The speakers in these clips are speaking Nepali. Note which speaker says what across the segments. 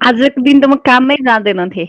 Speaker 1: आजको दिन त म काममै जाँदैन थिएँ।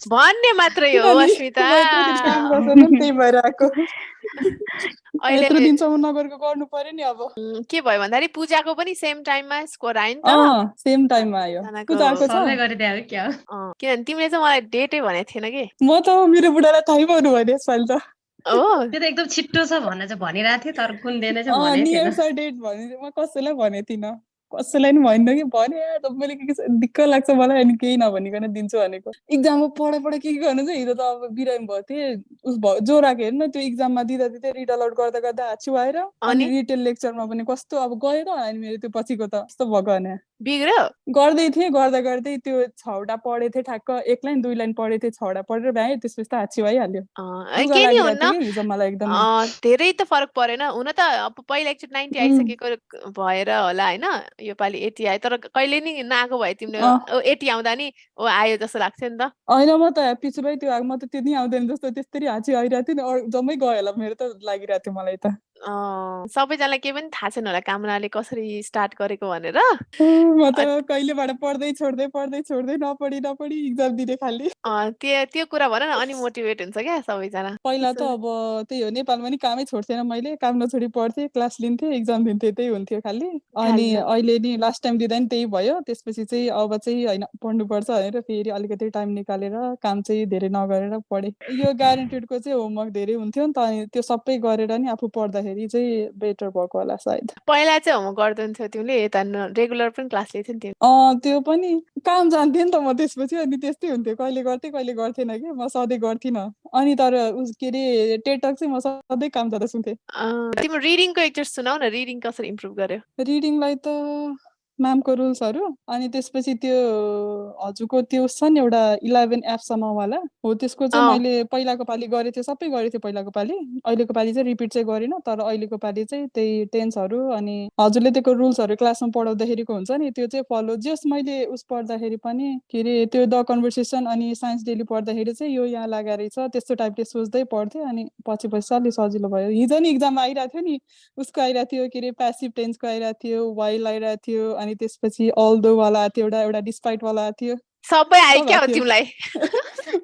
Speaker 2: भन्ने मात्रै हो
Speaker 3: किनभने
Speaker 2: अस्मिता।
Speaker 3: म यत्रो दिन काम गर्दैन नि, त्यही भएर आएको।
Speaker 2: अहिले
Speaker 3: यत्रो दिनसम्म नगरेको गर्नु पर्यो नि अब।
Speaker 2: के भयो भन्दाखेरि पूजाको पनि सेम टाइममा स्कोर आयो नि त।
Speaker 3: सेम टाइममा आयो। पूजाको छ
Speaker 4: सबै गरिदियो क्या।
Speaker 2: किनभने तिमीले चाहिँ मलाई डेटै भनेको थिएन कि।
Speaker 3: म त मेरो बुढालाई थाहै पाउनु भयो यसपालि त।
Speaker 4: त्यो त एकदम छिट्टो छ भनेर चाहिँ भनिरहेको थिएँ, तर कुन दिन चाहिँ भनेको थिएन।
Speaker 3: नियर सर डेट भने म कसैलाई भनेको थिइनँ, कसैलाई नि भनिनँ कि भने तपाईँले के दिक्क लाग्छ मलाई, अनि केही नभनिकन दिन्छु भनेको। इक्जाममा पढाइ के गर्नु चाहिँ, हिजो त अब बिरामी भएको थिएँ, उस भयो ज्वरो आएको हेर्नु न, त्यो इक्जाममा दिँदा रिड अलआउट गर्दा हाच्छिउ आएर, अनि रिटेल लेक्चरमा पनि कस्तो अब गयो त, अनि मेरो त्यो पछिको त कस्तो भएको भने
Speaker 2: बिग्रियो।
Speaker 3: गर्दै थिएँ गर्दै त्यो 6वटा पढेको थिएँ, ठ्याक्क 1 लाइन 2 लाइन पढेको थिएँ, 6वटा पढेर भ्याएँ, त्यसपछि त हाच्छिउ आइहाल्यो।
Speaker 2: के नि हुन्न
Speaker 3: हिजो मलाई एकदम
Speaker 2: धेरै त फरक परेन हुन त। अब पहिला एकचोटि 90 आइसकेको भएर होला होइन, यो पालि 80 आयो, तर कहिले नि नआएको भए तिमीले 80 आउँदा नि आयो जस्तो लाग्थ्यो नि त।
Speaker 3: होइन म त ह्याप्पी छु भाइ, त्यो म त त्यो नि आउँदैन जस्तो त्यसरी हाँची आइरहेको थियो नि, जम्मै गयो होला मेरो त लागिरहेको थियो मलाई त।
Speaker 2: सबैजनालाई केही पनि थाहा छैन होला कामनाले कसरी स्टार्ट गरेको भनेर।
Speaker 3: म त कहिलेबाट पढ्दै छोड्दै नपढी इक्जाम दिने खाली।
Speaker 2: त्यो कुरा भन न, अनि मोटिभेट हुन्छ क्या सबैजना।
Speaker 3: पहिला त अब त्यही हो, नेपालमा नि कामै छोड्थेन मैले, काम नछोडी पढ्थेँ, क्लास लिन्थेँ, इक्जाम दिन्थेँ, त्यही हुन्थ्यो खाली। अनि अहिले नि लास्ट टाइम दिँदा नि त्यही भयो, त्यसपछि चाहिँ अब चाहिँ होइन पढ्नुपर्छ भनेर फेरि अलिकति टाइम निकालेर काम चाहिँ धेरै नगरेर पढेँ। यो ग्यारेन्टेडको चाहिँ होमवर्क धेरै हुन्थ्यो नि त, अनि त्यो सबै गरेर नि आफू पढ्दाखेरि चाहिँ बेटर भएको होला सायद।
Speaker 2: पहिला चाहिँ होमवर्क गर्दैनथ्यौ तिमीले, यता रेगुलर पनि क्लास लिन्थ्यौ नि
Speaker 3: त्यो पनि काम जान्थेँ नि त म त्यसपछि, अनि त्यस्तै हुन्थ्यो, कहिले गर्थेँ कहिले गर्थेन कि, म सधैँ गर्थिनँ। अनि तर के अरे टेटक चाहिँ म सधैँ काम जाँदा सुन्थेँ।
Speaker 2: तिम्रो रिडिङको एकचोटि सुनाउ न, रिडिङ कसरी इम्प्रुभ गर्यो?
Speaker 3: रिडिङलाई त म्यामको रुल्सहरू, अनि त्यसपछि त्यो हजुरको त्यो छ नि एउटा 11 एपसम्मवाला हो, त्यसको चाहिँ मैले पहिलाको पालि गरेको थिएँ, सबै गरेको थिएँ पहिलाको पालि, अहिलेको पालि चाहिँ रिपिट चाहिँ गरिनँ, तर अहिलेको पालि चाहिँ त्यही टेन्सहरू अनि हजुरले दिएको रुल्सहरू क्लासमा पढाउँदाखेरिको हुन्छ नि, त्यो चाहिँ फलो, जस मैले उस पढ्दाखेरि पनि के अरे त्यो द कन्भर्सेसन अनि साइन्स डेली पढ्दाखेरि चाहिँ यो यहाँ लागेको रहेछ, त्यस्तो टाइपले सोच्दै पढ्थेँ, अनि पछि अलि सजिलो भयो। हिजो नि इक्जाममा आइरहेको थियो नि, उसको आइरहेको थियो के अरे प्यासिभ टेन्सको आइरहेको थियो, वाइल आइरहेको थियो, अनि त्यसपछि अल्दो वाला आएको थियो, एउटा डिस्पाइट वाला आएको थियो,
Speaker 2: सबै आयो क्या तिमीलाई?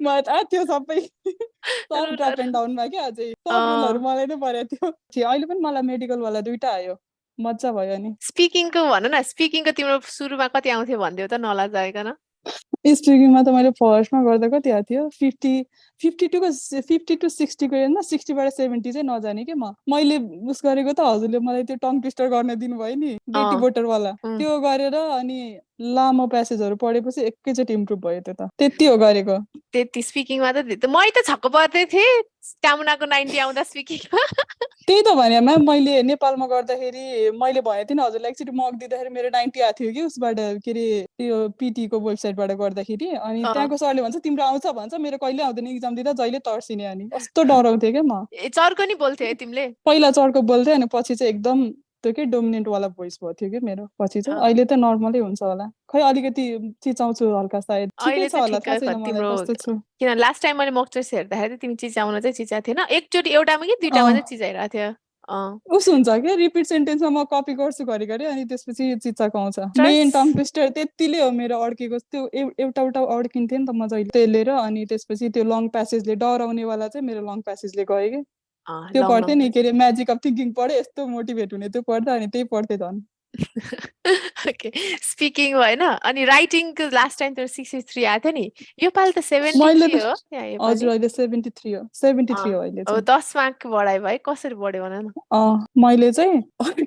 Speaker 3: म त आएको थियो सबै, सब ड्रप एन्ड डाउनमा क्या, अझै सब रुलहरू मलाई नै परेको थियो। अहिले पनि मलाई मेडिकल वाला 2टा आयो, मजा भयो। नि
Speaker 2: स्पिकिङको भन न, स्पिकिङको तिम्रो सुरुमा कति आउँथ्यो भन्दियो त नलजाइकन?
Speaker 3: स्पिकिङमा त मैले फर्स्टमा गर्दा कति आएको थियो, 50 to 60 को हेर्न, 60बाट 70 चाहिँ नजाने के मैले उस गरेको त हजुरले मलाई त्यो टङ ट्विस्टर गर्न दिनुभयो नि, बेटी बोटरवाला, त्यो गरेर अनि लामो प्यासेजहरू पढेपछि एकैचोटि इम्प्रुभ भयो, त्यो त त्यति हो गरेको।
Speaker 2: त्यति स्पिकिङमा त मै त छक्क पर्दै थिएँ कामनाको 90 आउँदा स्पिकिङमा।
Speaker 3: त्यही त भने म्याम, मैले नेपालमा गर्दाखेरि मैले भनेको थिएँ नि हजुरलाई, एकचोटि मक दिँदाखेरि मेरो 90 आएको थियो कि उसबाट, के अरे त्यो PTE को वेबसाइटबाट गर्दाखेरि, अनि त्यहाँको सरले भन्छ तिम्रो आउँछ भन्छ, मेरो कहिले आउँदैन, इक्जाम दिँदा जहिले तर्सिने, अनि कस्तो डराउँथेँ क्या म।
Speaker 2: चर्को नि बोल्थ्यो तिमीले? पहिला
Speaker 3: चर्को बोल्थेँ, अनि पछि चाहिँ एकदम त्यो के डोमिनेन्ट वाला भोइस भयो थियो कि मेरो, पछि चाहिँ अहिले त नर्मलै हुन्छ होला, खै अलिकति चिचाउँछु हल्का, सायद ठिकै छ होला, थाहा छैन मलाई कस्तो छु।
Speaker 2: किन लास्ट टाइम मैले मक टेस्ट हेर्दाखेरि तिमी चिचाउन चाहिँ चिचा थिएन, एकचोटि एउटामा कि दुईटामा चाहिँ चिचाइरहेको थियो।
Speaker 3: उस हुन्छ क्या, रिपिट सेन्टेन्समा म कपी गर्छु घरि, अनि त्यसपछि चिचाको आउँछ। मेन टङ ट्विस्टर त्यतिले हो मेरो अड्केको, त्यो एउटा अड्किन्थ्यो नि त म जहिले त्यसले, अनि त्यसपछि त्यो लङ प्यासेजले डराउनेवाला चाहिँ मेरो लङ प्यासेजले गयो कि, त्यो पढ्थेँ नि, के अरे म्याजिक अफ थिङ्किङ पढेँ, यस्तो मोटिभेट हुने त्यो पढ्दा, अनि त्यही पढ्थेँ झन्।
Speaker 2: ओके, स्पिकिङ होइन, अनि राइटिङको लास्ट टाइम त 63 आएको थियो नि, यो पालि त 73 हो।
Speaker 3: हजुर अहिले 73 हो, 73 हो अहिले चाहिँ।
Speaker 2: 10 मार्क बढायो भाइ, कसरी बढ्यो भन न?
Speaker 3: मैले चाहिँ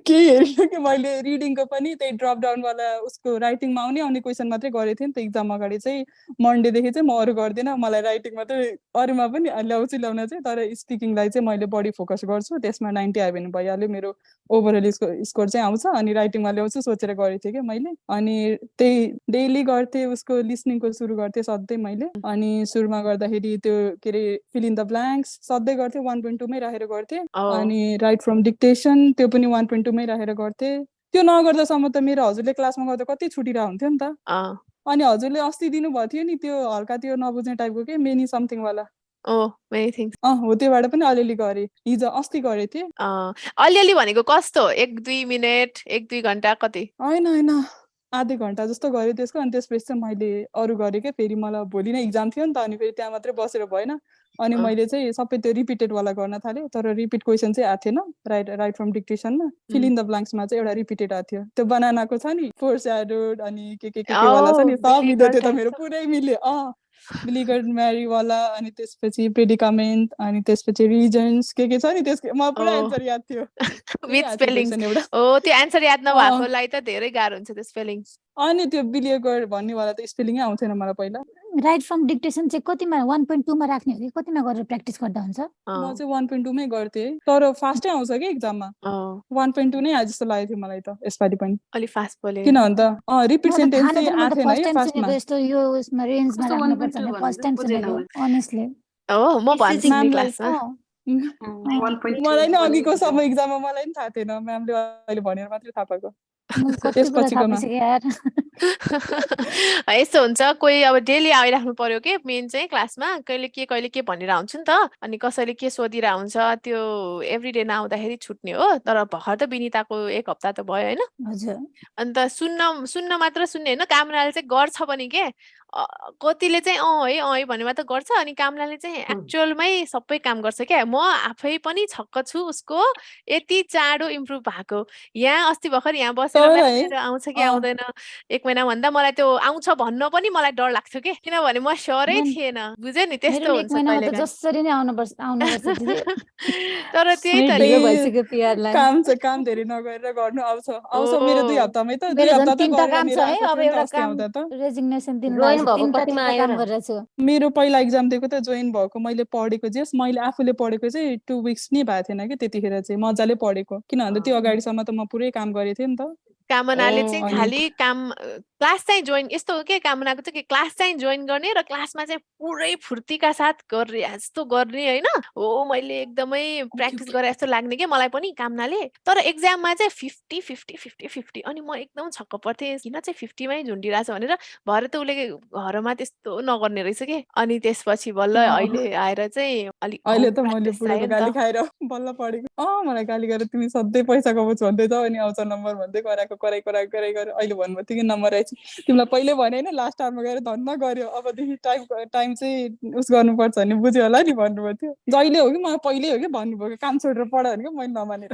Speaker 3: केही हेरिनँ कि, मैले रिडिङको पनि त्यही ड्रप डाउन वाला उसको राइटिङमा आउने क्वेसन मात्रै गरेको थिएँ नि त, इक्जाम अगाडि चाहिँ मन्डेदेखि चाहिँ म अरू गर्दिनँ, मलाई राइटिङ मात्रै, अरूमा पनि ल्याउन चाहिँ, तर स्पिकिङलाई चाहिँ मैले बढी फोकस गर्छु, त्यसमा 90 आयो भने भइहाल्यो, मेरो ओभरअल स्कोर चाहिँ आउँछ, अनि राइटिङमा ल्याउँछु सोचेर गरेको थिएँ कि मैले, अनि त्यही डेली गर्थेँ, उसको लिसनिङको सुरु गर्थेँ सधैँ मैले, अनि सुरुमा गर्दाखेरि त्यो के अरे फिल इन द ब्ल्याङ्क्स सधैँ गर्थेँ, 1.2 मै राखेर गर्थेँ, अनि राइट फ्रम डिक्टेसन त्यो पनि 1.2 मै राखेर गर्थेँ। त्यो नगर्दासम्म त मेरो हजुरले क्लासमा गर्दा कति छुटिरहेको हुन्थ्यो नि त, अनि हजुरले अस्ति दिनुभएको थियो नि त्यो हल्का त्यो नबुझ्ने टाइपको के मेनी समथिङ वाला,
Speaker 2: मेनी थिङ्स,
Speaker 3: हो त्योबाट पनि अलिअलि गरेँ, हिजो अस्ति गरेको थिएँ।
Speaker 2: अलिअलि भनेको कस्तो, 1-2 मिनट 1-2 घन्टा कति?
Speaker 3: होइन आधै घन्टा जस्तो गरेँ त्यसको अनि त्यसपछि चाहिँ मैले अरू गरेँ के फेरि मलाई भोलि नै इक्जाम थियो नि त अनि फेरि त्यहाँ मात्रै बसेर भएन अनि मैले चाहिँ सबै त्यो रिपिटेड वाला गर्न थालेँ तर रिपिट क्वेसन चाहिँ आएको थिएन राइट फ्रम डिक्टेसनमा फिल इन द ब्लाङ्क्समा चाहिँ एउटा रिपिटेड आएको थियो त्यो बनानाको छ नि फोर स्याडोड अनि के वाला छ नि सब मिल्यो त्यो त मेरो पुरै मिल्यो बिलिगर्ड म्यारीवाला अनि त्यसपछि प्रेडिकामेन्ट अनि त्यसपछि रिजन्स के छ नि त्यसको मलाई पुरा एन्सर याद थियो
Speaker 2: विथ स्पेलिङ त्यो एन्सर याद नभएकोलाई त धेरै गाह्रो हुन्छ त्यो स्पेलिङ
Speaker 3: अनि त्यो बिलिगर्ड भन्नेवाला त स्पेलिङै आउँथेन मलाई पहिला
Speaker 5: राइट फ्रम डिक्टेसन चाहिँ कतिमा 1.2 मा राख्ने हो कि कतिमा गरेर प्र्याक्टिस गर्दा हुन्छ
Speaker 3: म चाहिँ 1.2 मै गर्थेँ तर फास्टै आउँछ कि एक्जाममा 1.2 नै आए जस्तो लागेको थियो मलाई त यसपालि पनि
Speaker 2: अलि फास्ट बोले
Speaker 3: किन भन्दा रिपिट सेन्टेन्स चाहिँ आथेन है फास्टमा
Speaker 5: यस्तो यो उसमा रेन्जमा राख्नुपर्छ भने फर्स्ट टाइम सुनेको अनेस्टली
Speaker 2: म भन्छु नि क्लासमा
Speaker 3: मलाई नि अघिको समय एक्जाममा मलाई नि थाहा थिएन म्यामले अहिले भनेर मात्रै थाहा पाएको
Speaker 2: यस्तो हुन्छ कोही अब डेली आइराख्नु पर्यो के मेन चाहिँ क्लासमा कहिले के भनेर आउँछ नि त अनि कसैले के सोधिरा हुन्छ त्यो एभ्रीडे नआउँदाखेरि छुट्ने हो तर भर्खर त विनिताको 1 हप्ता त भयो हैन
Speaker 5: हजुर
Speaker 2: अन्त सुन्न मात्र सुन्ने हैन कामनाले चाहिँ गर्छ पनि के कतिले चाहिँ है भन्ने मात्र गर्छ अनि कामनाले चाहिँ एक्चुअलमै सबै काम गर्छ क्या म आफै पनि छक्क छु उसको यति चाँडो इम्प्रुभ भएको यहाँ अस्ति भर्खर यहाँ बसेर आउँछ कि आउँदैन 1 महिना भन्दा मलाई त्यो आउँछ भन्न पनि मलाई डर लाग्थ्यो के किनभने म स्योरै थिएन बुझ्यो नि त्यस्तो हुन्छ
Speaker 5: कहिले जसरी नै आउनुपर्छ
Speaker 2: तर त्यही त
Speaker 5: भइसक्यो पिआरलाई
Speaker 3: काम धेरै नगरेर गर्नु आउँछ मेरो 2 हप्तामै त 2 हप्ता त
Speaker 5: काम छ है अब एउटा काम रेजिग्नेसन दिनु मेरो
Speaker 3: पहिला एक्जाम दिएको त जोइन भएको मैले पढेको जस मैले आफूले पढेको चाहिँ 2 विक्स नै भएको थिएन कि त्यतिखेर चाहिँ मजाले पढेको किन भन्दा त्यो अगाडिसम्म त म पुरै काम गरेको थिएँ नि त
Speaker 2: कामनाले चाहिँ खाली काम क्लास चाहिँ जोइन यस्तो हो के कामनाको चाहिँ क्लास चाहिँ जोइन गर्ने र क्लासमा चाहिँ पुरै फुर्तीका साथ गर्ने जस्तो गर्ने हैन हो मैले एकदमै प्र्याक्टिस गरे जस्तो लाग्ने के मलाई पनि कामनाले तर एक्जाममा चाहिँ 50 अनि म एकदम छक्क पर्थेँ किन चाहिँ 50 मै झुन्डिरहेछ भनेर भरे त उले घरमा त्यस्तो नगर्ने रहेछ के अनि त्यसपछि बल्ल अहिले आएर चाहिँ अलि
Speaker 3: अहिले त मैले पुरै गाली खाएर बल्ल पढेको मलाई गाली गरेर तिमी सधैँ पैसा कमाउँछ भन्दै जाऊ अनि आउँछ नम्बर भन्दै कराई गरेर अहिले भन्नु थियो कि नम्बर आइछ तिमीलाई पहिले भने हैन लास्ट टाइममा गएर धन्न गर्यो अबदेखि टाइम चाहिँ उस गर्नुपर्छ भन्ने बुझ्यो होला नि भन्नुभएको थियो जहिले हो कि म पहिले हो कि भन्नुभयो काम छोडेर पढ भनेको मैले नमानेर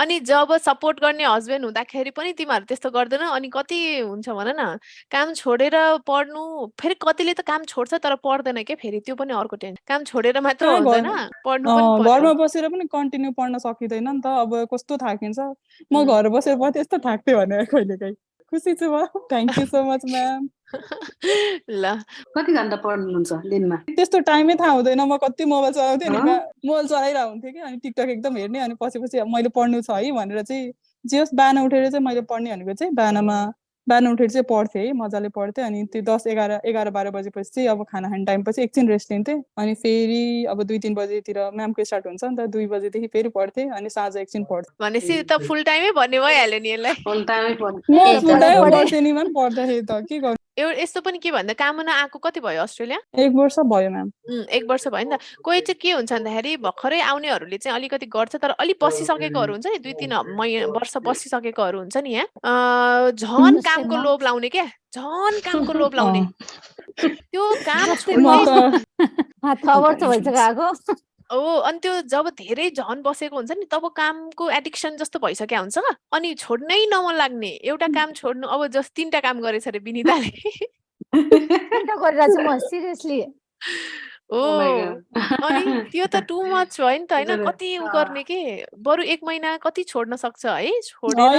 Speaker 2: अनि जब सपोर्ट गर्ने हस्बेन्ड हुँदाखेरि पनि तिमीहरू त्यस्तो गर्दैन अनि कति हुन्छ भन न काम छोडेर पढ्नु फेरि कतिले त काम छोड्छ तर पढ्दैन के फेरि त्यो पनि अर्को टेन्सन काम छोडेर मात्र हुँदैन पढ्नु पनि
Speaker 3: घरमा बसेर पनि कन्टिन्यू पढ्न सकिदैन नि त अब कस्तो थाकिन्छ म घर बसेर पनि त्यस्तो थाक्थे भनेर कहिलेकाहीँ खुसी छु म thank you so much ma'am
Speaker 2: ल
Speaker 6: कति घण्टा पढ्नुहुन्छ दिनमा
Speaker 3: त्यस्तो टाइमै थाहा हुँदैन म कति मोबाइल चलाउँथे नि मोबाइल चलाइरहेको हुन्थेँ कि अनि टिकटक एकदम हेर्ने अनि पछि मैले पढ्नु छ है भनेर चाहिँ जे होस् बिहान उठेर चाहिँ मैले पढ्ने भनेको चाहिँ बिहान उठेर चाहिँ पढ्थेँ है मजाले पढ्थेँ अनि त्यो 10, 11, 12 बजेपछि चाहिँ अब खाना खाने टाइमपछि एकछिन रेस्ट लिन्थेँ अनि फेरि अब 2-3 बजेतिर म्यामको स्टार्ट हुन्छ नि त 2 बजेदेखि फेरि पढ्थेँ अनि साँझ एकछिन पढ्थेँ
Speaker 2: भनेपछि त फुल टाइमै भन्ने भइहाल्यो नि यसलाई
Speaker 6: फुल टाइमै
Speaker 3: पढ्थेँ नि म्याम पढ्दाखेरि त के गर्नु
Speaker 2: यस्तो पनि के भन्दा कामना आएको कति भयो अस्ट्रेलिया
Speaker 3: 1 वर्ष भयो म्याम
Speaker 2: 1 वर्ष भयो नि त कोही चाहिँ के हुन्छ भन्दाखेरि भर्खरै आउनेहरूले चाहिँ अलिकति गर्छ तर अलि बसिसकेकोहरू हुन्छ नि 2-3 वर्ष बसिसकेकोहरू हुन्छ नि यहाँ झन कामको लोभ लाउने क्या झन कामको लोभ लाउने त्यो काम अनि त्यो जब धेरै झन बसेको हुन्छ नि तब कामको एडिक्सन जस्तो भइसक्यो हुन्छ अनि छोड्नै नमन लाग्ने एउटा काम छोड्नु अब जस्ट 3टा काम गरेछ अरे विनिताले अनि त्यो त टु मच भयो नि त हैन कति गर्ने के बरु 1 महिना कति छोड्न सक्छ है छोडेर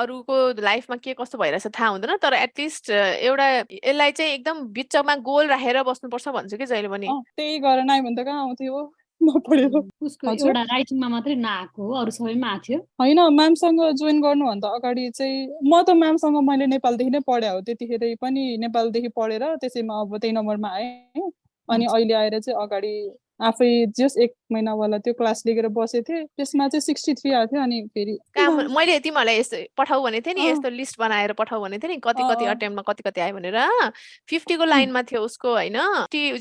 Speaker 2: अरूको लाइफमा के कस्तो भइरहेछ थाहा हुँदैन तर एटलिस्ट एउटा यसलाई चाहिँ एकदम बिचमा गोल राखेर बस्नुपर्छ भन्छु कि जहिले पनि
Speaker 3: त्यही गरेर नाइ भन्दा कहाँ आउँथ्यो
Speaker 7: उसको एउटा राइटिङमा मात्रै नआएको हो अरु सबैमा आथ्यो
Speaker 3: हैन म्यामसँग जोइन गर्नुभन्दा अगाडि चाहिँ म त म्यामसँग मैले नेपालदेखि नै पढे हो त्यतिखेर पनि नेपालदेखि पढेर त्यसैमा अब त्यही नम्बरमा आएँ अनि अहिले आएर चाहिँ अगाडि आफै जस 1 महिना वाला त्यो क्लास लिएर बसेको थिएँ त्यसमा चाहिँ 63 आथ्यो अनि फेरि
Speaker 2: मैले तिमीलाई यस्तो पठाउ भनेको थिएँ नि यस्तो लिस्ट बनाएर पठाउ भनेको थिएँ नि कति अटेम्पमा कति आयो भनेर 50 को लाइनमा थियो उसको हैन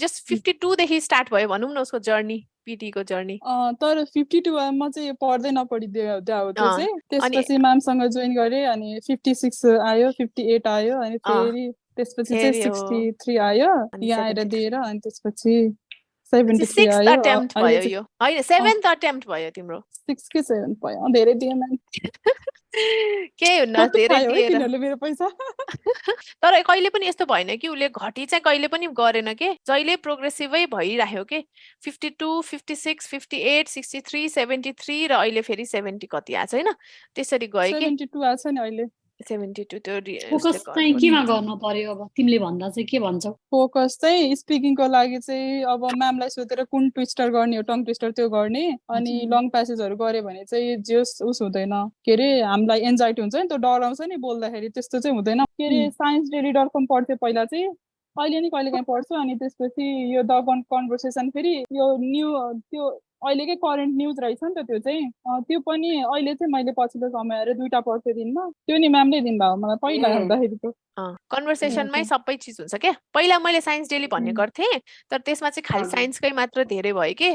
Speaker 2: जस्ट 52 देखि स्टार्ट भयो भनौं न उसको जर्नी PTE को जर्नी?
Speaker 3: तर 52 मा चाहिँ पढ्दै नपढिदियो त्यो चाहिँ
Speaker 2: अनि
Speaker 3: त्यसपछि म्यामसँग जोइन गरेँ अनि 56 आयो 58 आयो अनि फेरि त्यसपछि चाहिँ
Speaker 2: फेरि हो
Speaker 3: 63 आयो
Speaker 2: अनि
Speaker 3: यहाँ आएर
Speaker 2: 73
Speaker 3: दिएर अनि त्यसपछि 73
Speaker 2: 6th
Speaker 3: आयो
Speaker 2: अटेम्प्ट
Speaker 3: अहिले
Speaker 2: भयो यो हैन 7th अटेम्प्ट भयो तिम्रो
Speaker 3: 6 कि 7 भयो धेरै दिएँ म्याम
Speaker 2: केही हुन्न
Speaker 3: कति
Speaker 2: धेरै
Speaker 3: खायो है
Speaker 2: दिएर
Speaker 3: तिनीहरूले मेरो पैसा
Speaker 2: तर कहिले पनि यस्तो भएन कि उसले घटी चाहिँ कहिले पनि गरेन के जहिले प्रोग्रेसिभै भइराख्यो के 52 56 58 63 73 र अहिले फेरि 70 कति आछ हैन त्यसरी गयो के
Speaker 3: 72 आछ नि अहिले
Speaker 2: 72 त्यो
Speaker 7: फोकस चाहिँ केमा गर्नु पर्यो अब तिमीले भन्दा चाहिँ के भन्छौ?
Speaker 3: फोकस चाहिँ स्पिकिङको लागि चाहिँ अब म्यामलाई सोधेर कुन ट्विस्टर गर्ने हो टङ ट्विस्टर त्यो गर्ने अनि लङ प्यासेजहरू गऱ्यो भने चाहिँ जेस उस हुँदैन के अरे हामीलाई एन्जाइटी हुन्छ नि त्यो डराउँछ नि बोल्दाखेरि त्यस्तो चाहिँ हुँदैन के अरे साइन्स डे रिडरको पढ्थेँ पहिला चाहिँ अहिले नि कहिले काहीँ पढ्छु अनि त्यसपछि यो द कन्भर्सेसन फेरि यो न्यू त्यो अहिलेकै करेन्ट न्युज रहेछ नि त त्यो चाहिँ त्यो पनि अहिले चाहिँ मैले पछिल्लो समय आएर 2टा पढ्थेँ दिनमा त्यो नि म्यामले दिनुभयो मलाई पहिला हेर्दाखेरिको
Speaker 2: कन्भर्सेसनमै सबै चिज हुन्छ क्या पहिला मैले साइन्स डेली भन्ने गर्थेँ तर त्यसमा चाहिँ खालि साइन्सकै मात्र धेरै भयो कि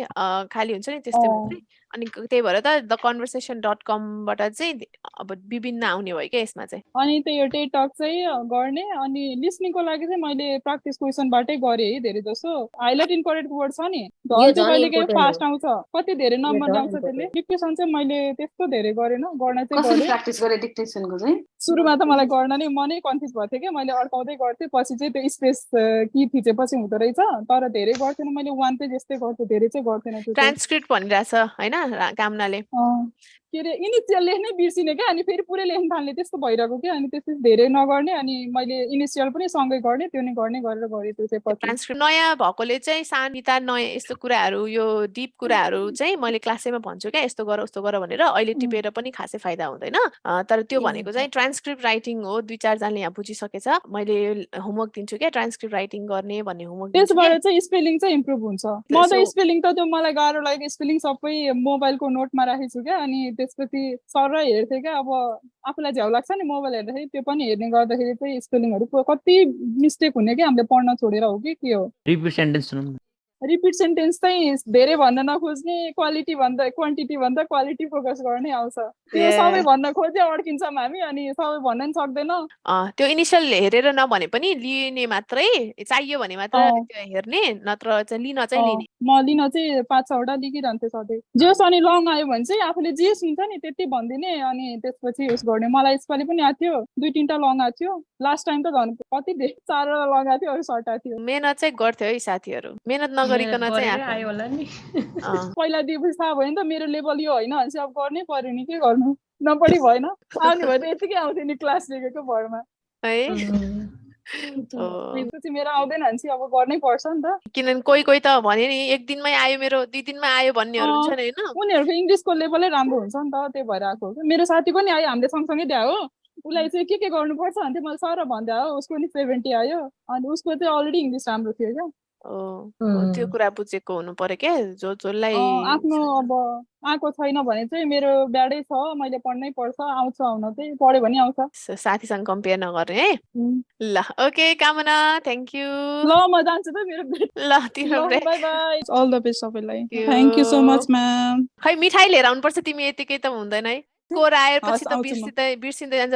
Speaker 2: खालि हुन्छ नि त्यस्तै मात्रै अनि त्यही भएर त द conversation.com बाट चाहिँ अब विभिन्न आउने भयो क्या यसमा चाहिँ
Speaker 3: अनि त्यो टेड टक चाहिँ गर्ने अनि लिसनिङको लागि चाहिँ मैले प्र्याक्टिस क्वेसनबाटै गरेँ है धेरै जसो हाइलाइट इन्करेक्ट वर्ड छ नि झन् चाहिँ कहिले काहीँ फास्ट आउँछ कति धेरै नम्बर ल्याउँछ त्यसले डिक्टेसन चाहिँ मैले त्यस्तो धेरै गरेन गर्न चाहिँ
Speaker 6: कसरी
Speaker 3: गरेँ
Speaker 6: प्र्याक्टिस गरे डिक्टेसनको चाहिँ
Speaker 3: सुरुमा त मलाई गर्न नै मनै कन्फ्युज भएको थियो कि मैले अड्काउँदै गर्थेँ पछि चाहिँ त्यो स्पेस कि थिचेपछि हुँदो रहेछ तर धेरै गर्थेन मैले 1 पेज यस्तै गर्थेँ धेरै चाहिँ गर्थेन त्यो
Speaker 2: ट्रान्सक्रिप्ट भनिरहेछ हैन कामनाले
Speaker 3: के अरे इनिसियल लेख्नै बिर्सिने क्या अनि फेरि पुरै लेख्न थाल्ने त्यस्तो भइरहेको क्या अनि त्यसपछि धेरै नगर्ने अनि मैले इनिसियल पनि सँगै गर्ने त्यो नि गर्ने गरेर गरेँ त्यो चाहिँ पछि
Speaker 2: ट्रान्सक्रिप्ट नयाँ भएकोले चाहिँ सानिता नयाँ यस्तो कुराहरू यो डिप कुराहरू चाहिँ मैले क्लासैमा भन्छु क्या यस्तो गर भनेर अहिले टिपेर पनि खासै फाइदा हुँदैन तर त्यो भनेको चाहिँ ट्रान्सक्रिप्ट राइटिङ हो 2-4 जनाले यहाँ बुझिसकेछ मैले होमवर्क दिन्छु क्या ट्रान्सक्रिप्ट राइटिङ गर्ने भन्ने होमवर्क दिन्छु
Speaker 3: त्यसबाट चाहिँ स्पेलिङ चाहिँ इम्प्रुभ हुन्छ म त स्पेलिङ त त्यो मलाई गाह्रो लागेको स्पेलिङ सबै मोबाइलको नोटमा राखेको छु क्या अनि त्यसपछि सर हेर्थेँ क्या अब आफूलाई झ्याउ लाग्छ नि मोबाइल हेर्दाखेरि त्यो पनि हेर्ने गर्दाखेरि चाहिँ स्पेलिङहरू कति मिस्टेक हुने कि हामीले पढ्न छोडेर हो कि के हो रिपिट सेन्टेन्स चाहिँ धेरै भन्न नखोज्ने क्वालिटी भन्दा क्वान्टिटी भन्दा क्वालिटी फोकस गर्ने आउँछ त्यो सबै भन्न खोज्यो अड्किन्छौँ हामी अनि सबै भन्न नि सक्दैन
Speaker 2: त्यो इनिसियल हेरेर नभने पनि लिने मात्रै चाहियो भने मात्र त्यो हेर्ने नत्र चाहिँ लिन चाहिँ लिने
Speaker 3: म लिन चाहिँ 5-6वटा लिखिरहन्थेँ सधैँ जेस अनि लङ आयो भने चाहिँ आफूले जे सुन्छ नि त्यति भनिदिने अनि त्यसपछि उस गर्ने मलाई यसपालि पनि आएको थियो 2-3टा लङ आएको थियो लास्ट टाइम त झन् कति धेरै 4वटा लङ आएको थियो अरू सर्ट आएको थियो
Speaker 2: मेहनत चाहिँ गर्थ्यो है साथीहरू मेहनत नगरिकन चाहिँ
Speaker 4: आयो होला नि
Speaker 3: पहिला दिएपछि थाहा भयो नि त मेरो लेभल यो होइन भने चाहिँ अब गर्नै पर्यो नि के गर्नु नपढी भएन आउने भयो त यतिकै आउँथ्यो नि क्लास लिएको भरमा
Speaker 2: है
Speaker 3: त्यसपछि मेरो आउँदैन भने चाहिँ अब गर्नै पर्छ नि त
Speaker 2: किनभने कोही त भने नि 1 दिनमै आयो मेरो 2 दिनमै आयो भन्नेहरू हुन्छ नि हैन
Speaker 3: उनीहरूको इङ्ग्लिसको लेभलै राम्रो हुन्छ नि त त्यही भएर आएको हो मेरो साथीको नि आयो हामीले सँगसँगै दिए हो उसलाई चाहिँ के गर्नुपर्छ भन्थ्यो मैले सर भन्दा हो उसको नि 70 आयो अनि उसको चाहिँ अलरेडी इङ्ग्लिस राम्रो थियो क्या
Speaker 2: त्यो कुरा बुझेको हुनु पर्यो क्या जसलाई
Speaker 3: आफ्नो अब आएको छैन भने चाहिँ मेरो ब्याडै छ मैले पढ्नै पर्छ आउँछ आउन चाहिँ पढ्यो भने आउँछ
Speaker 2: साथीसँग कम्पेयर नगर्ने है ल ओके कामना थ्याङ्क यू
Speaker 3: ल म जान्छु त मेरो
Speaker 2: ल तिम्रो
Speaker 3: bye bye all the best सबैलाई thank you so much ma'am
Speaker 2: खै मिठाई लिएर आउनुपर्छ तिमी यतिकै त हुँदैन है स्कोर आएपछि त बिर्सिँदै जान्छ